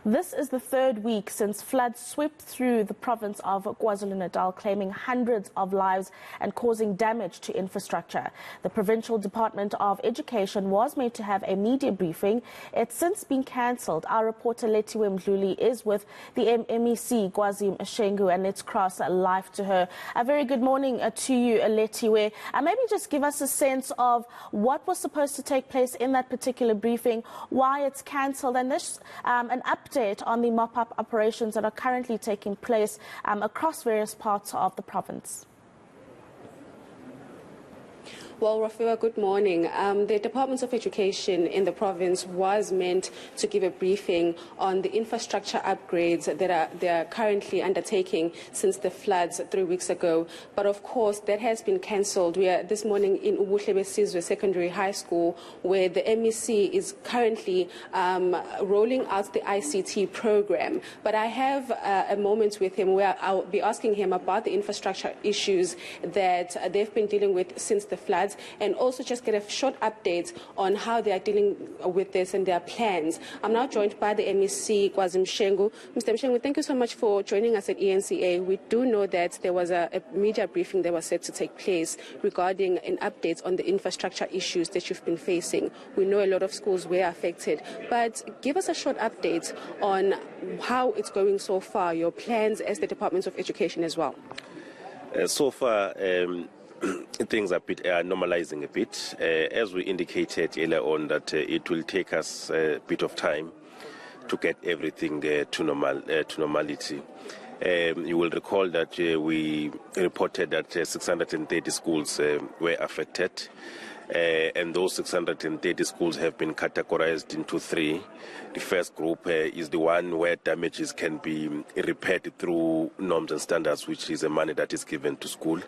This is the third week since floods swept through the province of KwaZulu-Natal, claiming hundreds of lives and causing damage to infrastructure. The Provincial Department of Education was made to have a media briefing. It's since been cancelled. Our reporter Lethiwe Mdluli is with the MEC Kwazi Mshengu, and let's cross live to her. A very good morning to you, Lethiwe. Maybe just give us a sense of what was supposed to take place in that particular briefing, why it's cancelled, and this an update on the mop-up operations that are currently taking place across various parts of the province. Well, Rafiwa, good morning. The Department of Education in the province was meant to give a briefing on the infrastructure upgrades that they are currently undertaking since the floods 3 weeks ago. But of course, that has been cancelled. We are this morning in Ubuhlebe Sizwe Secondary High School, where the MEC is currently rolling out the ICT program. But I have a moment with him where I'll be asking him about the infrastructure issues that they've been dealing with since the floods, and also just get a short update on how they are dealing with this and their plans. I'm now joined by the MEC Kwazi Mshengu. Mr. Mshengu, thank you so much for joining us at eNCA. We do know that there was a media briefing that was set to take place regarding an update on the infrastructure issues that you've been facing. We know a lot of schools were affected, but give us a short update on how it's going so far, your plans as the Department of Education as well. So far, things are normalizing a bit. As we indicated earlier on, that it will take us a bit of time to get everything to normality. You will recall that we reported that 630 schools were affected. And those 630 schools have been categorized into three. The first group is the one where damages can be repaired through norms and standards, which is the money that is given to school.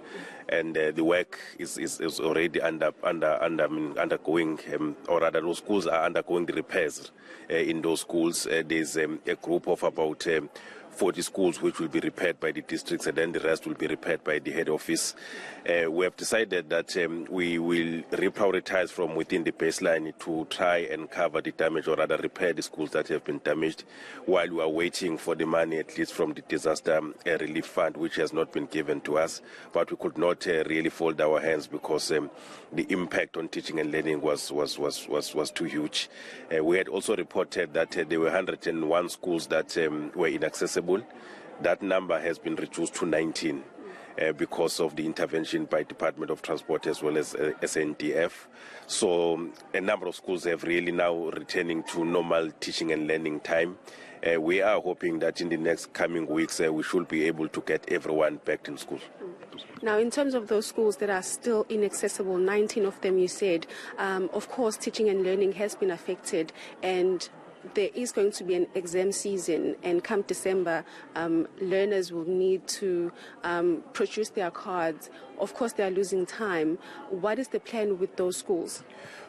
And the work is already undergoing, or rather those schools are undergoing the repairs in those schools. There's a group of about 40 schools which will be repaired by the districts, and then the rest will be repaired by the head office. We have decided that we will reprioritize from within the baseline to try and cover the damage, or rather repair the schools that have been damaged, while we are waiting for the money at least from the disaster relief fund, which has not been given to us. But we could not really fold our hands because the impact on teaching and learning was too huge. We had also reported that there were 101 schools that were inaccessible. That number has been reduced to 19 because of the intervention by Department of Transport as well as SNDF. So a number of schools have really now returning to normal teaching and learning time. We are hoping that in the next coming weeks we should be able to get everyone back in school. Now, in terms of those schools that are still inaccessible, 19 of them you said, of course teaching and learning has been affected, and there is going to be an exam season, and come December, learners will need to produce their cards. Of course, they are losing time. What is the plan with those schools?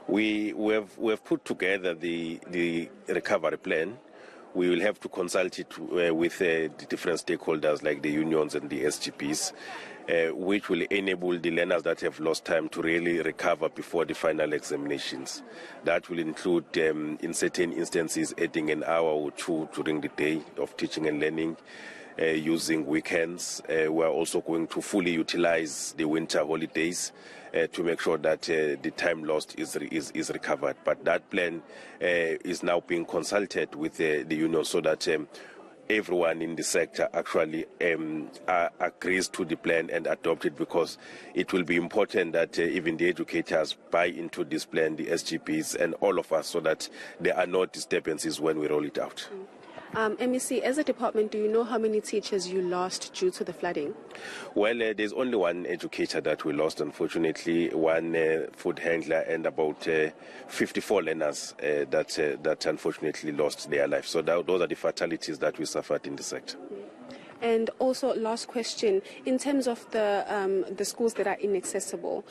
We have put together the recovery plan. We will have to consult it with the different stakeholders like the unions and the SGPs, which will enable the learners that have lost time to really recover before the final examinations. That will include, in certain instances, adding an hour or two during the day of teaching and learning, using weekends. We are also going to fully utilize the winter holidays to make sure that the time lost is recovered. But that plan is now being consulted with the union so that everyone in the sector actually agrees to the plan and adopt it, because it will be important that even the educators buy into this plan, the SGPs and all of us, so that there are no disturbances when we roll it out. MEC, as a department, do you know how many teachers you lost due to the flooding? Well, there's only one educator that we lost, unfortunately, one food handler, and about 54 learners that unfortunately lost their life. So those are the fatalities that we suffered in the sector. And also, last question, in terms of the schools that are inaccessible,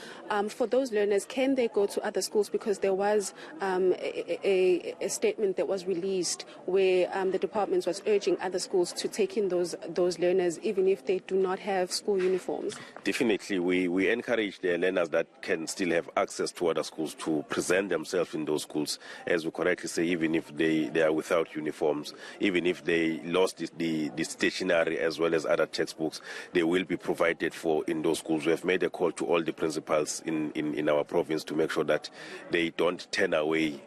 for those learners, can they go to other schools? Because there was a statement that was released where the department was urging other schools to take in those learners, even if they do not have school uniforms. Definitely, we encourage the learners that can still have access to other schools to present themselves in those schools, as we correctly say, even if they are without uniforms, even if they lost the stationery as well as other textbooks, they will be provided for in those schools. We have made a call to all the principals in our province to make sure that they don't turn away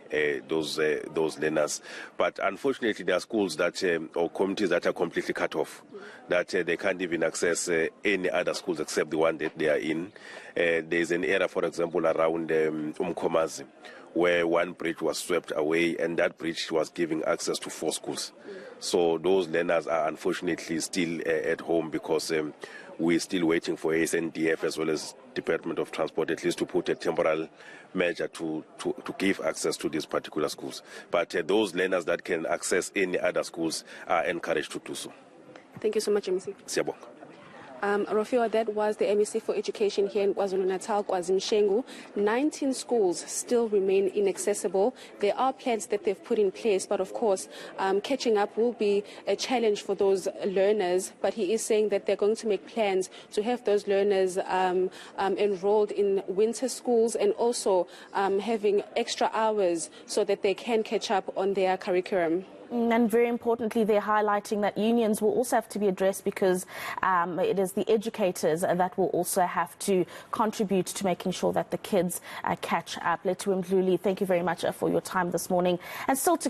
those learners. But unfortunately, there are schools that or communities that are completely cut off, that they can't even access any other schools except the one that they are in. There's an area, for example, around Umkomazi, where one bridge was swept away, and that bridge was giving access to 4 schools. So those learners are unfortunately still at home because we're still waiting for SNDF as well as Department of Transport at least to put a temporal measure to give access to these particular schools. But those learners that can access any other schools are encouraged to do so. Thank you so much, MEC. Siyabonga. Rafiwa, that was the MEC for Education here in KwaZulu-Natal, Kwazi Mshengu. 19 schools still remain inaccessible. There are plans that they've put in place, but of course, catching up will be a challenge for those learners. But he is saying that they're going to make plans to have those learners enrolled in winter schools and also having extra hours so that they can catch up on their curriculum. And very importantly, they're highlighting that unions will also have to be addressed because it is the educators that will also have to contribute to making sure that the kids catch up. Lethiwe Mdluli, thank you very much for your time this morning. And still to